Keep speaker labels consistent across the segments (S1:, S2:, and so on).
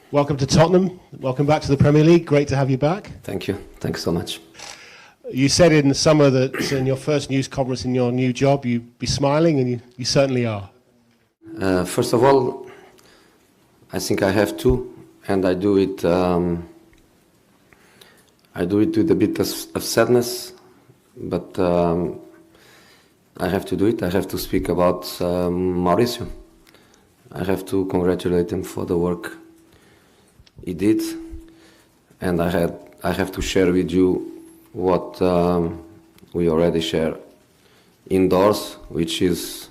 S1: Welcome to Tottenham. Welcome back to the Premier League. Great to have you back.
S2: Thank you. Thanks so much.
S1: You said in the summer that in your first news conference in your new job, you'd be smiling, and you certainly are.
S2: First of all, I think I have to, and I do it. I do it with a bit of sadness, but I have to do it. I have to speak about Maurício. I have to congratulate him for the work he did, and I have to share with you what we already share indoors, which is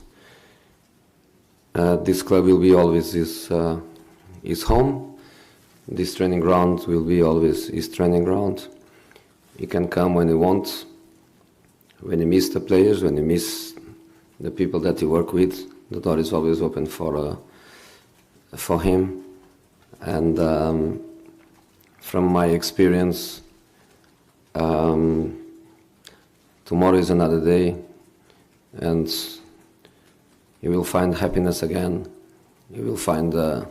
S2: this club will be always his home. This training ground will be always his training ground. He can come when he wants, when he misses the players, when he misses the people that he works with. The door is always open for him. And from my experience, tomorrow is another day, and you will find happiness again. You will find a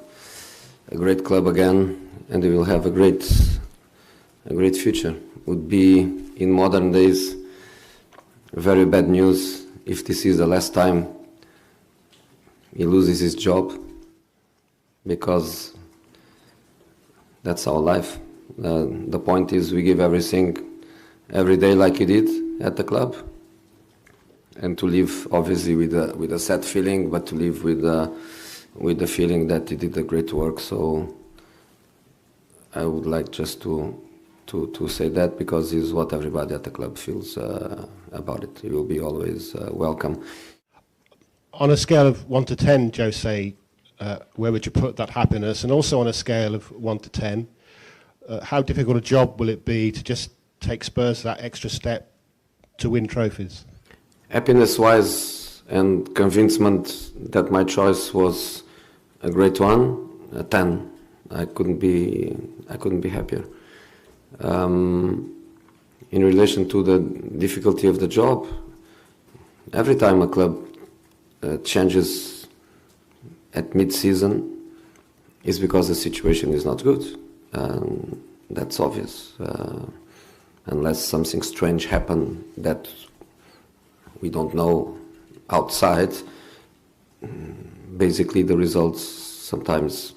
S2: great club again, and you will have a great future. Would be in modern days very bad news if this is the last time he loses his job, because that's our life. The point is we give everything every day like he did at the club, and to live obviously with a sad feeling, but to live with the feeling that he did a great work. So I would like just to say that, because it's what everybody at the club feels about it. He will be always welcome.
S1: On a scale of 1 to 10, Jose, where would you put that happiness? And also on a scale of 1 to 10, how difficult a job will it be to just take Spurs that extra step to win trophies?
S2: Happiness-wise and convincement that my choice was a great one, a 10. I couldn't be happier. In relation to the difficulty of the job, every time a club changes at mid-season is because the situation is not good. That's obvious. Unless something strange happens that we don't know outside, basically the results sometimes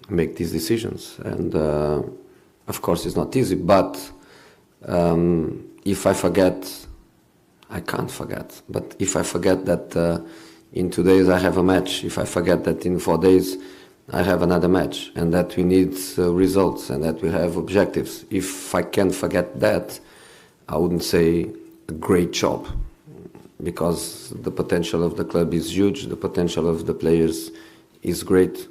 S2: make these decisions. And of course it's not easy, but if I forget, I can't forget, but if I forget that in 2 days I have a match, if I forget that in 4 days I have another match, and that we need results, and that we have objectives, if I can forget that, I wouldn't say a great job, because the potential of the club is huge, the potential of the players is great.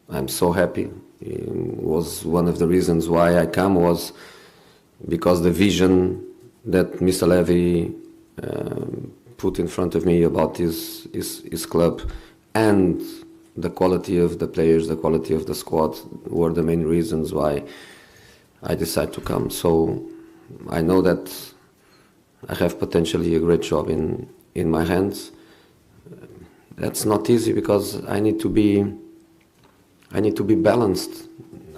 S2: I'm so happy. It was one of the reasons why I come, was because the vision that Mr. Levy put in front of me about his club, and the quality of the players, the quality of the squad, were the main reasons why I decided to come. So I know that I have potentially a great job in my hands. That's not easy, because I need to be balanced.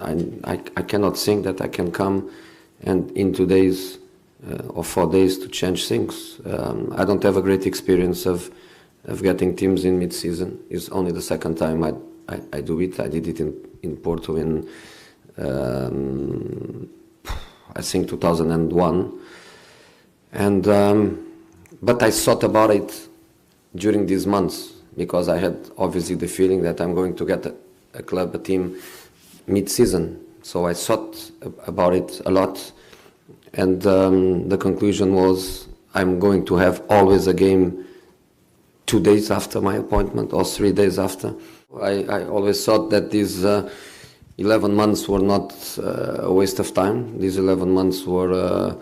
S2: I cannot think that I can come and in 2 days or 4 days to change things. I don't have a great experience of getting teams in mid-season. It's only the second time I do it. I did it in Porto in I think 2001, and but I thought about it during these months, because I had obviously the feeling that I'm going to get a club, a team mid-season. So I thought about it a lot, and the conclusion was I'm going to have always a game 2 days after my appointment or 3 days after. I always thought that these 11 months were not a waste of time. These 11 months were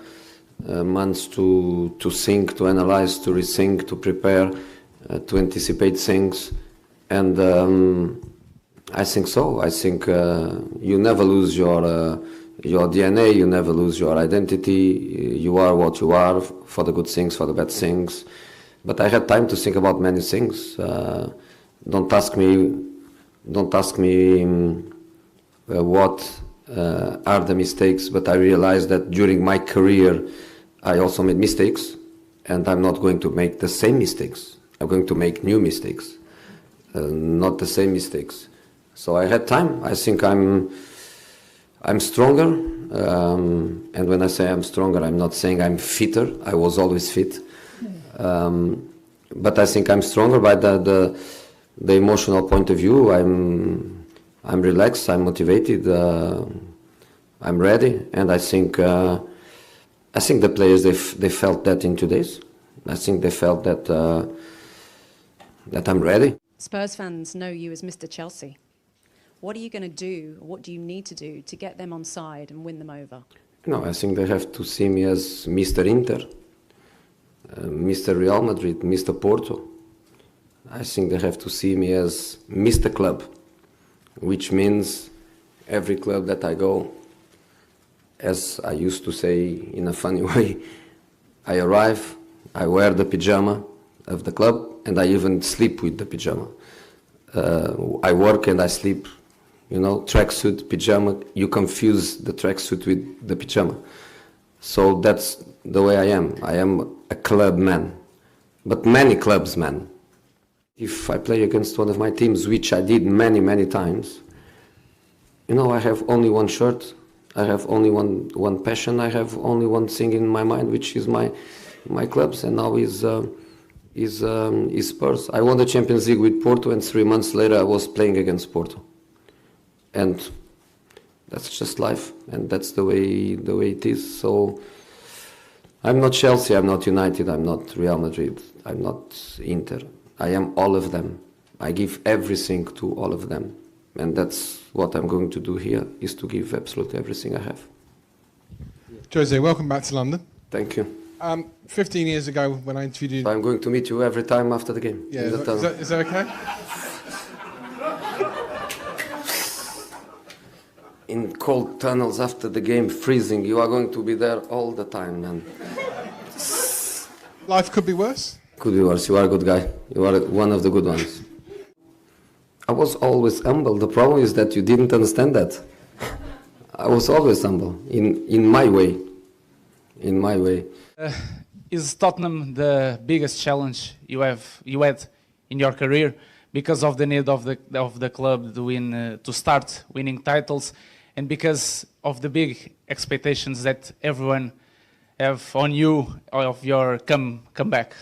S2: months to think, to analyze, to rethink, to prepare, to anticipate things. And I think so. I think you never lose your DNA, you never lose your identity. You are what you are, for the good things, for the bad things. But I had time to think about many things. Don't ask me what are the mistakes, but I realized that during my career I also made mistakes, and I'm not going to make the same mistakes. I'm going to make new mistakes, not the same mistakes. So I had time. I think I'm stronger, and when I say I'm stronger, I'm not saying I'm fitter. I was always fit, but I think I'm stronger by the emotional point of view. I'm relaxed. I'm motivated. I'm ready, and I think the players they felt that in 2 days. I think they felt that I'm ready.
S3: Spurs fans know you as Mr. Chelsea. What are you going to do? What do you need to do to get them on side and win them over?
S2: No, I think they have to see me as Mr. Inter, Mr. Real Madrid, Mr. Porto. I think they have to see me as Mr. Club, which means every club that I go, as I used to say in a funny way, I arrive, I wear the pyjama of the club, and I even sleep with the pyjama. I work and I sleep, tracksuit, pyjama. You confuse the tracksuit with the pyjama. So that's the way I am. I am a club man, but many clubs man. If I play against one of my teams, which I did many, many times, I have only one shirt, I have only one passion, I have only one thing in my mind, which is my clubs, and now is Spurs. I won the Champions League with Porto, and 3 months later I was playing against Porto. And that's just life, and that's the way it is. So I'm not Chelsea, I'm not United, I'm not Real Madrid, I'm not Inter. I am all of them. I give everything to all of them. And that's what I'm going to do here, is to give absolutely everything I have.
S4: Jose, welcome back to London.
S2: Thank you.
S4: 15 years ago when I interviewed you...
S2: I'm going to meet you every time after the game.
S4: Yeah, is that okay?
S2: In cold tunnels after the game, freezing, you are going to be there all the time, man.
S4: Life could be worse?
S2: Could be worse. You are a good guy. You are one of the good ones. I was always humble. The problem is that you didn't understand that. I was always humble, in my way. In my way.
S5: Is Tottenham the biggest challenge you had in your career because of the need of the club to start winning titles, and because of the big expectations that everyone have on you of your comeback?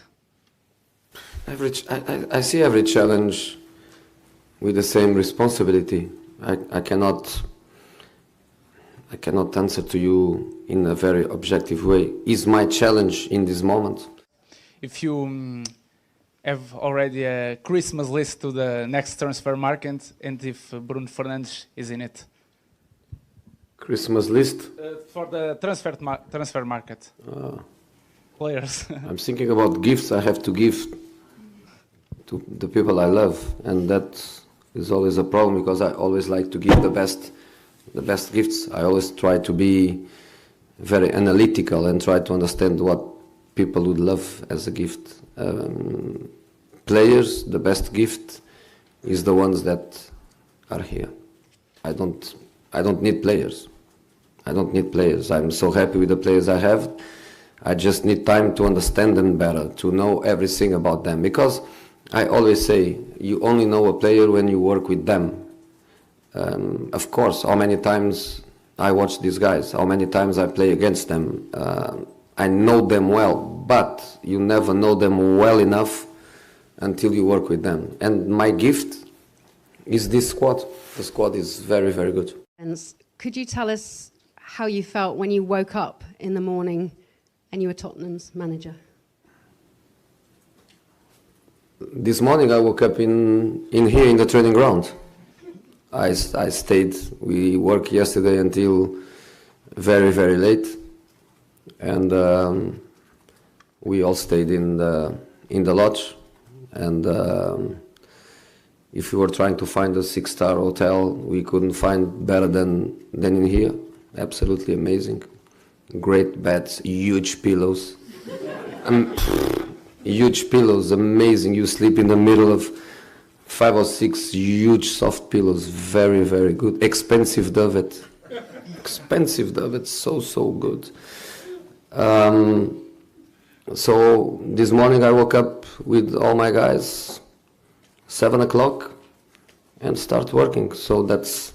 S2: I see every challenge with the same responsibility. I cannot answer to you in a very objective way. Is my challenge in this moment?
S5: If you have already a Christmas list to the next transfer market, and if Bruno Fernandes is in it?
S2: Christmas list?
S5: For the transfer market. Players.
S2: I'm thinking about gifts I have to give to the people I love, and that is always a problem, because I always like to give the best gifts. I always try to be very analytical and try to understand what people would love as a gift. Players, the best gift is the ones that are here. I don't need players. I don't need players. I'm so happy with the players I have. I just need time to understand them better, to know everything about them, because I always say, you only know a player when you work with them. Of course, how many times I watch these guys, how many times I play against them. I know them well, but you never know them well enough until you work with them. And my gift is this squad. The squad is very, very good.
S6: And could you tell us how you felt when you woke up in the morning and you were Tottenham's manager?
S2: This morning I woke up in here in the training ground. I stayed. We worked yesterday until very, very late, and we all stayed in the lodge. And if we were trying to find a 6-star hotel, we couldn't find better than in here. Absolutely amazing. Great beds, huge pillows. Huge pillows, amazing. You sleep in the middle 5 or 6 huge soft pillows, very, very good. Expensive duvet. Expensive duvet, so good. So this morning I woke up with all my guys, 7 o'clock, and start working. So that's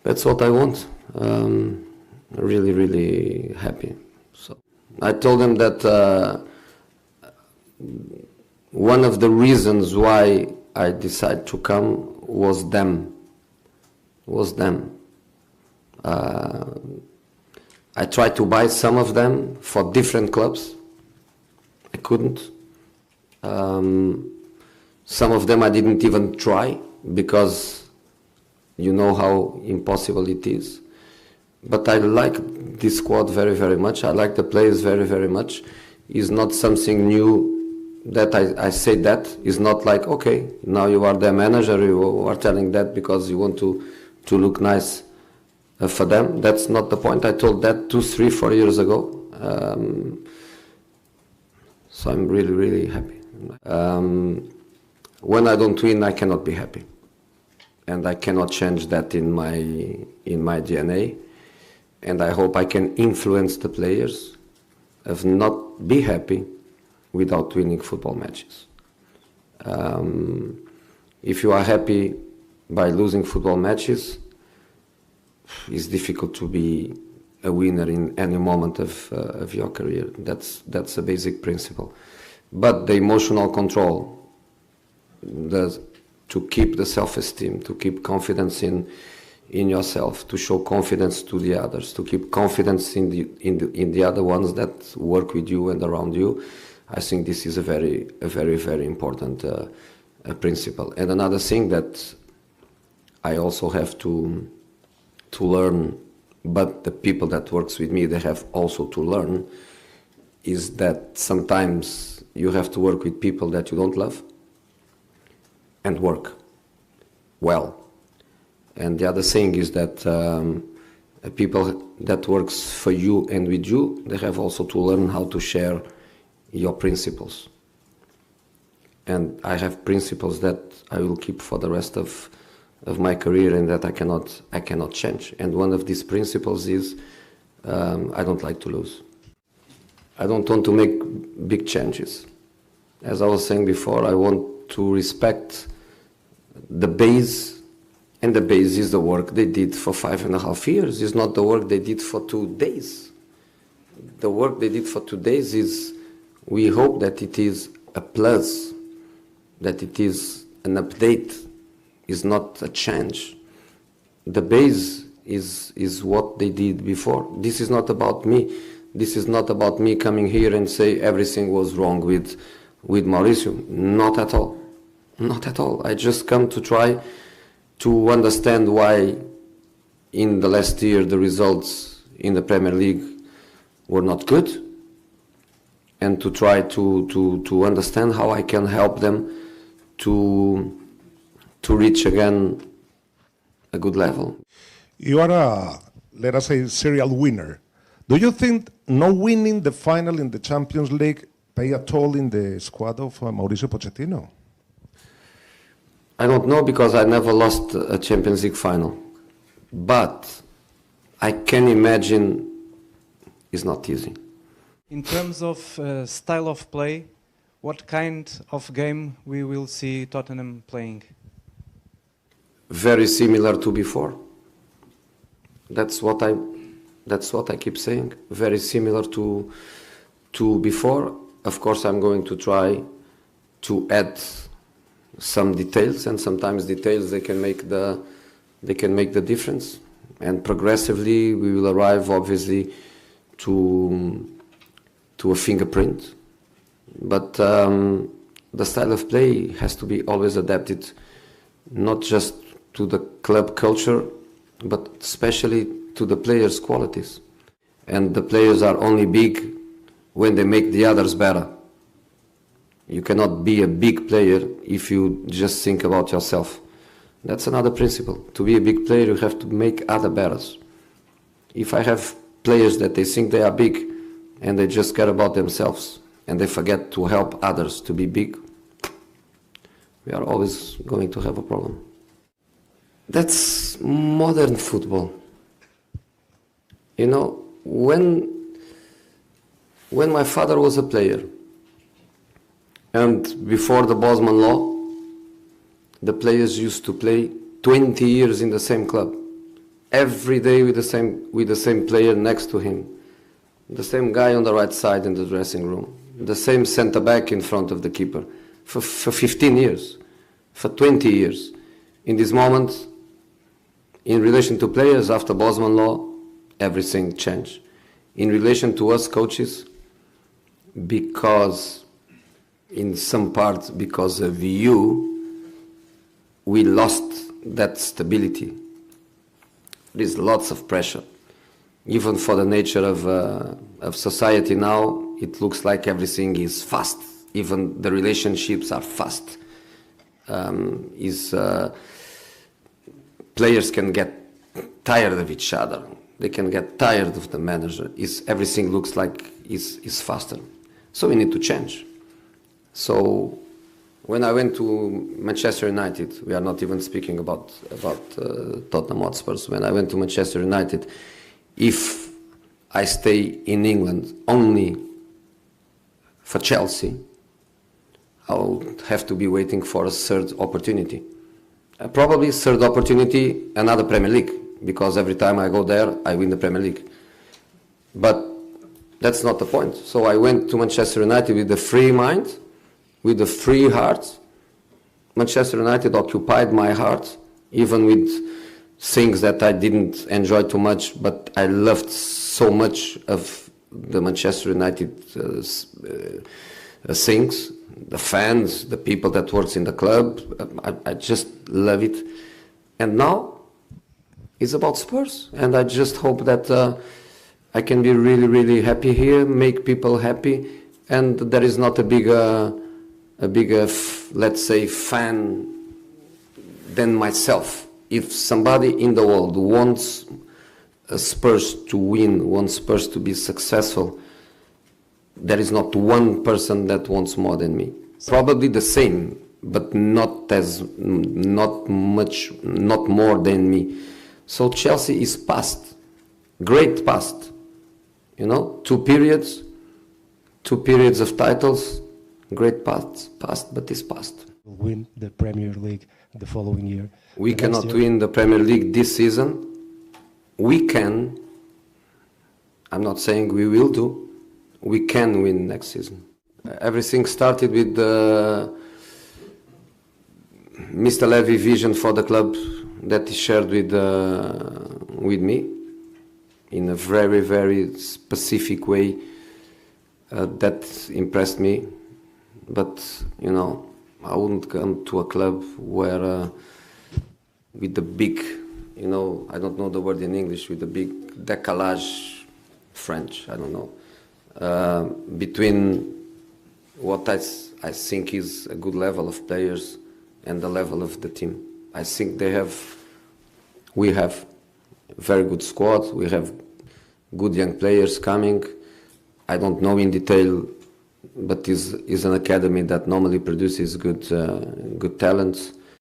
S2: what I want. Really, really happy. So I told them that one of the reasons why I decided to come was them. I tried to buy some of them for different clubs. I couldn't. Some of them I didn't even try because you know how impossible it is. But I like this squad very, very much. I like the players very, very much. It's not something new that I say that. It's not like, okay, now you are their manager, you are telling that because you want to look nice for them. That's not the point. I told that 2, 3, 4 years ago. So I'm really, really happy. When I don't win, I cannot be happy. And I cannot change that in my DNA. And I hope I can influence the players of not be happy without winning football matches. If you are happy by losing football matches, it's difficult to be a winner in any moment of your career. That's a basic principle. But the emotional control, to keep the self-esteem, to keep confidence in yourself, to show confidence to the others, to keep confidence in the other ones that work with you and around you, I think this is a very, very important principle. And another thing that I also have to learn, but the people that works with me, they have also to learn, is that sometimes you have to work with people that you don't love and work well. And the other thing is that people that works for you and with you, they have also to learn how to share your principles. And I have principles that I will keep for the rest of my career and that I cannot change. And one of these principles is I don't like to lose. I don't want to make big changes. As I was saying before, I want to respect the base, and the base is the work they did for 5.5 years. It's not the work they did for 2 days. The work they did for 2 days is, we hope that it is a plus, that it is an update, is not a change. The base is what they did before. This is not about me. This is not about me coming here and say everything was wrong with Maurício. Not at all. Not at all. I just come to try to understand why in the last year the results in the Premier League were not good, and to try to understand how I can help them to reach again a good level.
S7: You are a, let us say, serial winner. Do you think not winning the final in the Champions League play a toll in the squad of Mauricio Pochettino?
S2: I don't know, because I never lost a Champions League final. But I can imagine it's not easy.
S8: In terms of style of play, what kind of game we will see Tottenham playing?
S2: Very similar to before. That's what I keep saying. Very similar to before. Of course, I'm going to try to add some details, and sometimes details they can make the difference. And progressively, we will arrive, obviously, to a fingerprint. But the style of play has to be always adapted, not just to the club culture, but especially to the players' qualities. And the players are only big when they make the others better. You cannot be a big player if you just think about yourself. That's another principle. To be a big player, you have to make other better. If I have players that they think they are big and they just care about themselves and they forget to help others to be big, we are always going to have a problem. That's modern football. You know, when my father was a player, and before the Bosman law, the players used to play 20 years in the same club, every day with the same player next to him, the same guy on the right side in the dressing room, the same centre back in front of the keeper, for 15 years, for 20 years. In this moment, in relation to players after Bosman law, everything changed. In relation to us coaches, because in some part because of you, we lost that stability. There is lots of pressure. Even for the nature of society now, it looks like everything is fast. Even the relationships are fast. Players can get tired of each other. They can get tired of the manager. Everything looks like is faster. So we need to change. So when I went to Manchester United, we are not even speaking about Tottenham Hotspurs. When I went to Manchester United, if I stay in England only for Chelsea, I'll have to be waiting for a third opportunity. Probably third opportunity, another Premier League, because every time I go there, I win the Premier League. But that's not the point. So I went to Manchester United with a free mind, with a free heart. Manchester United occupied my heart, even with things that I didn't enjoy too much, but I loved so much of the Manchester United things, the fans, the people that works in the club. I just love it. And now it's about Spurs, and I just hope that I can be really, really happy here, make people happy, and there is not a bigger, let's say, fan than myself. If somebody in the world wants Spurs to win, wants Spurs to be successful, there is not one person that wants more than me. Probably the same, but not more than me. So Chelsea is past, great past. You know, two periods of titles, great past, but it's past.
S9: Win the Premier League the following year.
S2: We cannot win the Premier League this season. We can. I'm not saying we will do. We can win next season. Everything started with Mr. Levy's vision for the club that he shared with me in a very, very specific way that impressed me. But, you know, I wouldn't come to a club where with the big, you know, I don't know the word in English, with the big décalage, French, I don't know, between what I think is a good level of players and the level of the team. I think we have a very good squad, we have good young players coming. I don't know in detail, but is an academy that normally produces good talents.